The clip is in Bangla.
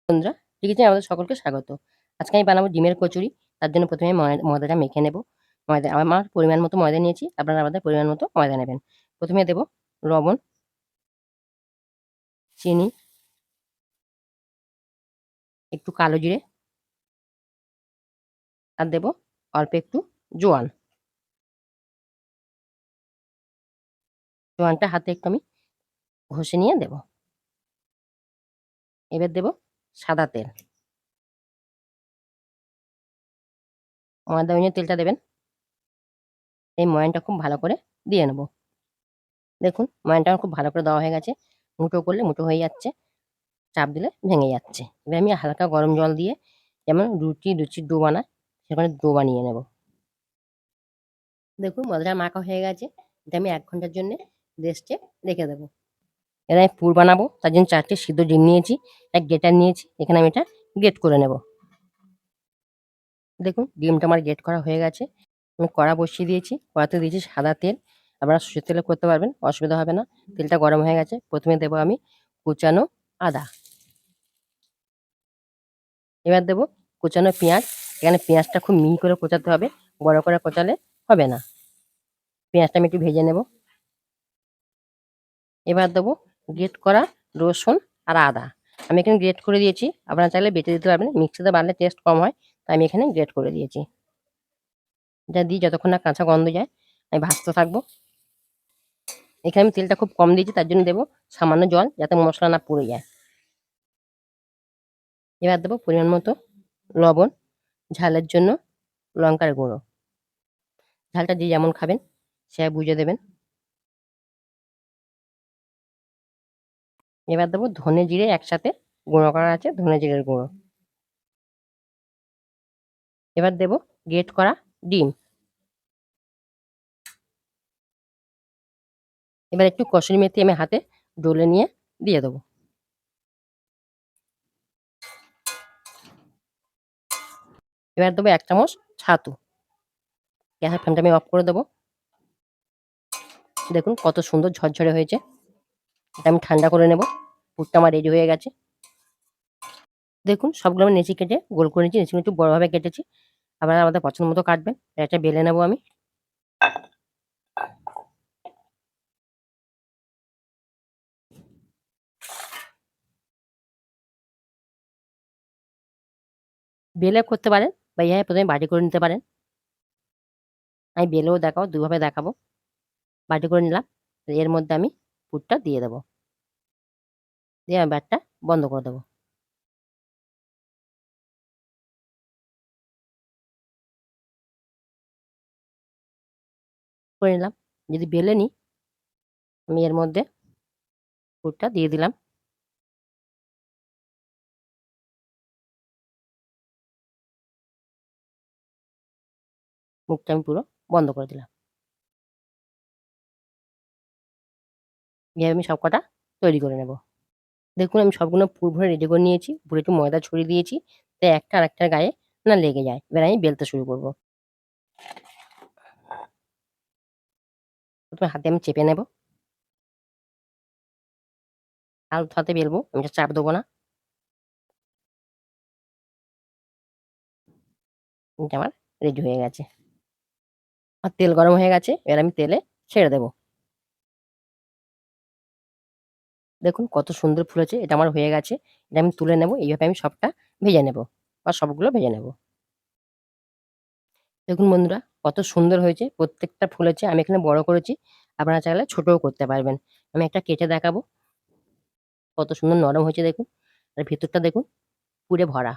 বন্ধুরা, টিকিচেনে আমাদের সকলকে স্বাগত। আজকে আমি বানাবো ডিমের কচুরি। তার জন্য ১ম এ ময়দাটা মেখে নেব। আমার পরিমাণ মতো ময়দা নিয়েছি। আপনারা আপনাদের পরিমাণ মতো ময়দা নেবেন। ১ম এ দেব লবণ, চিনি, একটু কালো জিরে আর দেব অল্প একটু জোয়ান। জোয়ানটা হাতে একটু আমি ঘষে নিয়ে দেব। এবার দেব সাদা তেল। ময়দা ভেঙে তেলটা দেবেন। এই ময়ানটা খুব ভালো করে দিয়ে নেব। দেখুন ময়ানটা আমার খুব ভালো করে দেওয়া হয়ে গেছে। মুঠো করলে মুঠো হয়ে যাচ্ছে। চাপ দিলে ভেঙে যাচ্ছে। এবার আমি হালকা গরম জল দিয়ে যেমন লুচির ডো বানায় সেখানে ডো বানিয়ে নেব। দেখুন ময়দাটা মাখা হয়ে গেছে। এটা আমি ১ ঘন্টার জন্যে রেস্টে রেখে দেবো। এবার আমি পুর বানাবো। তার জন্য ৪ টে সিদ্ধ ডিম নিয়েছি, এক গ্রেটার নিয়েছি। এখানে আমি এটা গ্রেট করে নেব। দেখুন ডিমটা আমার গ্রেট করা হয়ে গেছে। আমি কড়া বসিয়ে দিয়েছি। কড়াতে দিয়েছি সাদা তেল। আপনারা সর্ষের তেলে করতে পারবেন, অসুবিধা হবে না। তেলটা গরম হয়ে গেছে। ১ম এ দেবো আমি কুচানো আদা। এবার দেবো কুচানো পেঁয়াজ। এখানে পেঁয়াজটা খুব মিহি করে কোচাতে হবে। বড় করে কোচালে হবে না। পেঁয়াজটা আমি একটু ভেজে নেব। এবার দেবো গ্রেট করা রসুন আর আদা। আমি এখানে গ্রেট করে দিয়েছি। আপনারা চাইলে বেটে দিতে পারবেন। মিক্সিতে বাটলে টেস্ট কম হয়। তাই আমি এখানে গ্রেট করে দিয়েছি। এটা দিয়ে যতক্ষণ না কাঁচা গন্ধ যায় আমি ভাজতে থাকবো। এখানে আমি তেলটা খুব কম দিয়েছি, তার জন্য দেবো সামান্য জল যাতে মশলা না পুড়ে যায়। এবার দেবো পরিমাণ মতো লবণ, ঝালের জন্য লঙ্কার গুঁড়ো। ঝালটা যে যেমন খাবেন সে বুঝে দেবেন। এবার দেবো ধনে জিরে একসাথে গুঁড়ো করা আছে, ধনে জিরের গুঁড়ো। এবার দেবো গ্রেট করা ডিম। এবার একটু কসুরি মেথি আমি হাতে ডলে নিয়ে দিয়ে দেবো। এবার দেবো ১ চামচ ছাতু। গ্যাসের ফ্লেমটা আমি অফ করে দেবো। দেখুন কত সুন্দর ঝরঝরে হয়েছে। এটা আমি ঠান্ডা করে নেব। পুরটা আমার রেডি হয়ে গেছে। দেখুন সবগুলো আমি নেচি কেটে গোল করে নিয়েছি। নেচিগুলো একটু বড়ভাবে কেটেছি। আপনারা আমাদের পছন্দ মতো কাটবেন। এটা বেলে নেব আমি। বেলে করতে পারেন বা এইভাবে ১ম এ বাটি করে নিতে পারেন। আমি বেলেও দেখাবো, ২ ভাবে দেখাবো। বাটি করে নিলাম। এর মধ্যে আমি পুরটা দিয়ে দেবো। দিয়ে আমি ব্যাটটা বন্ধ করে দেবো। করে নিলাম। যদি বেলে নিই আমি এর মধ্যে পুরটা দিয়ে দিলাম। মুখটা আমি পুরো বন্ধ করে দিলাম। এভাবে আমি সবকটা তৈরি করে নেব। দেখুন আমি সবগুলো পুর ভরে রেডি করে নিয়েছি। উপরে একটু ময়দা ছড়িয়ে দিয়েছি। তাই একটা আরেকটার গায়ে না লেগে যায়। এবার আমি বেলতে শুরু করব। ১ম এ হাতে আমি চেপে নেব। আলতো হাতে বেলবো। আমি এটা চাপ দেবো না। এটা আমার রেডি হয়ে গেছে। আর তেল গরম হয়ে গেছে। এবার আমি তেলে ছেড়ে দেব। দেখুন কত সুন্দর ফুলেছে। এটা আমার হয়ে গেছে। এটা আমি তুলে নেব। এইভাবে আমি সবটা ভেজে নেব বা সবগুলো ভেজে নেব। দেখুন বন্ধুরা কত সুন্দর হয়েছে। প্রত্যেকটা ফুলেছে। আমি এখানে বড় করেছি। আপনারা চাইলে ছোটও করতে পারবেন। আমি একটা কেটে দেখাবো। কত সুন্দর নরম হয়েছে দেখুন। আর ভেতরটা দেখুন পুড়ে ভরা।